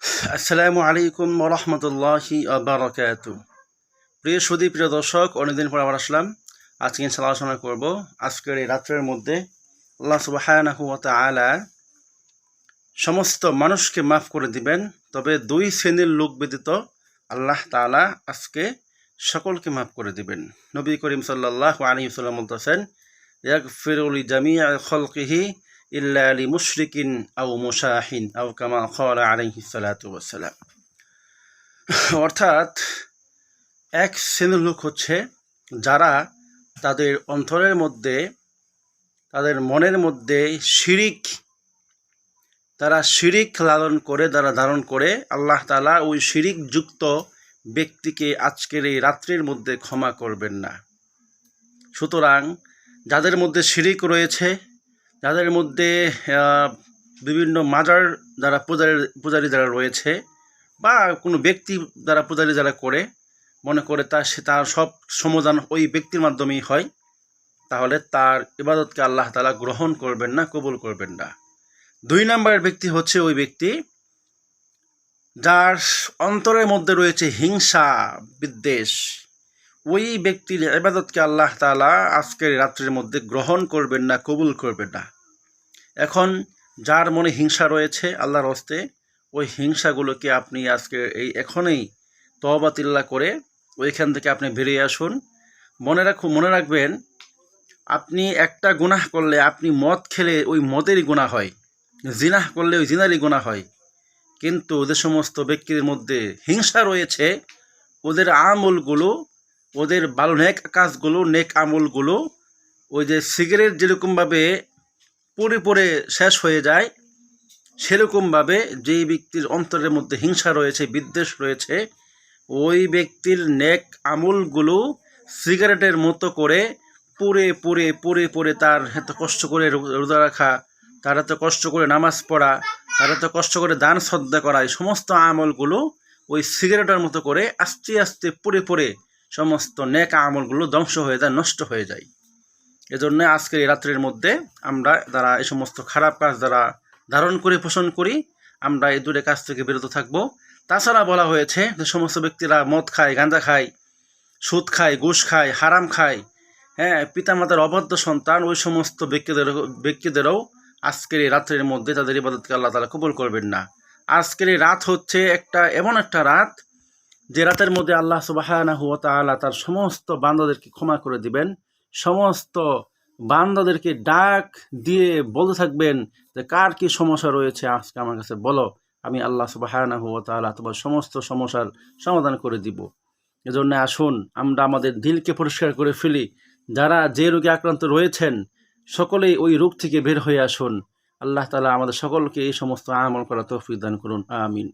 আসসালামু আলাইকুম ওয়া রাহমাতুল্লাহি ওয়া বারাকাতুহু। প্রিয় সুধী, প্রিয় দর্শক, অনেকদিন পর আবার আসলাম। আজকে ইনশাআল্লাহ আলোচনা করব আজকের এই রাত্রের মধ্যে আল্লাহ সুবহানাহু ওয়া তাআলা সমস্ত মানুষকে মাফ করে দিবেন, তবে দুই শ্রেণীর লোক ব্যতীত আল্লাহ তাআলা আজকে সকলকে মাফ করে দিবেন। নবী করিম সাল্লাল্লাহু আলাইহি ওয়াসাল্লাম বলতেছেন, ইয়াগফিরু লিজামিআ খালকিহি ইল্লা লিমুশরিকিন আও মুশাহিন আও কামা ক্বালা আলাইহিস সালাতু ওয়াস সালাম। অর্থাৎ এক শ্রেণীর লোক হচ্ছে যারা তাদের অন্তরের মধ্যে, তাদের মনের মধ্যে শিরিক লালন করে, ধারণ করে আল্লাহ তাআলা ওই শিরিক যুক্ত ব্যক্তিকে আজকের এই রাত্রির মধ্যে ক্ষমা করবেন না। সুতরাং যাদের মধ্যে শিরিক রয়েছে, যাদের মধ্যে বিভিন্ন মাজার যারা পূজারী যারা রয়েছে, বা কোনো ব্যক্তি যারা পূজারী যারা করে মনে করে তার সব সমাধান ওই ব্যক্তির মাধ্যমেই হয়, তাহলে তার ইবাদতকে আল্লাহ তাআলা গ্রহণ করবেন না, কবুল করবেন না। দুই নম্বরের ব্যক্তি হচ্ছে ওই ব্যক্তি যার অন্তরের মধ্যে রয়েছে হিংসা, বিদ্বেষ। ওই ব্যক্তির ইবাদতকে আল্লাহ তাআলা আজকের রাত্রির মধ্যে গ্রহণ করবেন না, কবুল করবেন না। এখন যার মনে হিংসা রয়েছে, আল্লাহর হস্তে ওই হিংসাগুলোকে আপনি আজকে এখনই তওবা তিল্লা করে ওইখান থেকে আপনি বেরিয়ে আসুন। মনে রাখবেন, আপনি একটা গুনাহ করলে, আপনি মদ খেলে ওই মদেরই গুনাহ হয়, জিনাহ করলে ওই জিনারই গুনাহ হয়। কিন্তু যে সমস্ত ব্যক্তির মধ্যে হিংসা রয়েছে, ওদের আমলগুলো, ওদের ভালো নেক কাজগুলো, নেক আমলগুলো ওই যে সিগারেট যেরকমভাবে পরে শেষ হয়ে যায়, সেরকমভাবে যেই ব্যক্তির অন্তরের মধ্যে হিংসা রয়েছে, বিদ্বেষ রয়েছে, ওই ব্যক্তির নেক আমলগুলো সিগারেটের মতো করে পুড়ে তার এত কষ্ট করে রোজা রাখা, তার এত কষ্ট করে নামাজ পড়া, তার এত কষ্ট করে দান শ্রদ্ধা করা, এই সমস্ত আমলগুলো ওই সিগারেটের মতো করে আস্তে আস্তে পুড়ে সমস্ত নেক আমলগুলো ধ্বংস হয়ে যায়, নষ্ট হয়ে যায়। এজন্য আজকের এই রাত্রের মধ্যে আমরা যারা এই সমস্ত খারাপ কাজ যারা ধারণ করে পোষণ করি, আমরা এই দূরে কাজ থেকে বিরত থাকব। তাছাড়া বলা হয়েছে যে সমস্ত ব্যক্তিরা মদ খায়, গাঁজা খায়, সুদ খায়, ঘুষ খায়, হারাম খায়, পিতামাতার অবাধ্য সন্তান, ওই সমস্ত ব্যক্তিদেরও আজকের এই রাত্রের মধ্যে তাদের ইবাদতকে আল্লাহ তাআলা কবুল করবেন না। আজকের এই রাত হচ্ছে এমন একটা রাত, যে রাতের মধ্যে আল্লাহ সুবহানাহু ওয়া তাআলা তার সমস্ত বান্দাদেরকে ক্ষমা করে দিবেন। সমস্ত বান্দাদেরকে ডাক দিয়ে বলতে থাকবেন যে কার কি সমস্যা রয়েছে, আজকে আমার কাছে বলো, আমি আল্লাহ সুবহানাহু ওয়া তাআলা তোমার সমস্ত সমস্যার সমাধান করে দিব। এজন্য আসুন আমরা আমাদের দিলকে পরিষ্কার করে ফেলি। যারা যে রোগে আক্রান্ত রয়েছেন, সকলেই ওই রোগ থেকে বের হয়ে আসুন। আল্লাহ তাআলা আমাদের সকলকে এই সমস্ত আমল করা তৌফিক দান করুন। আমিন।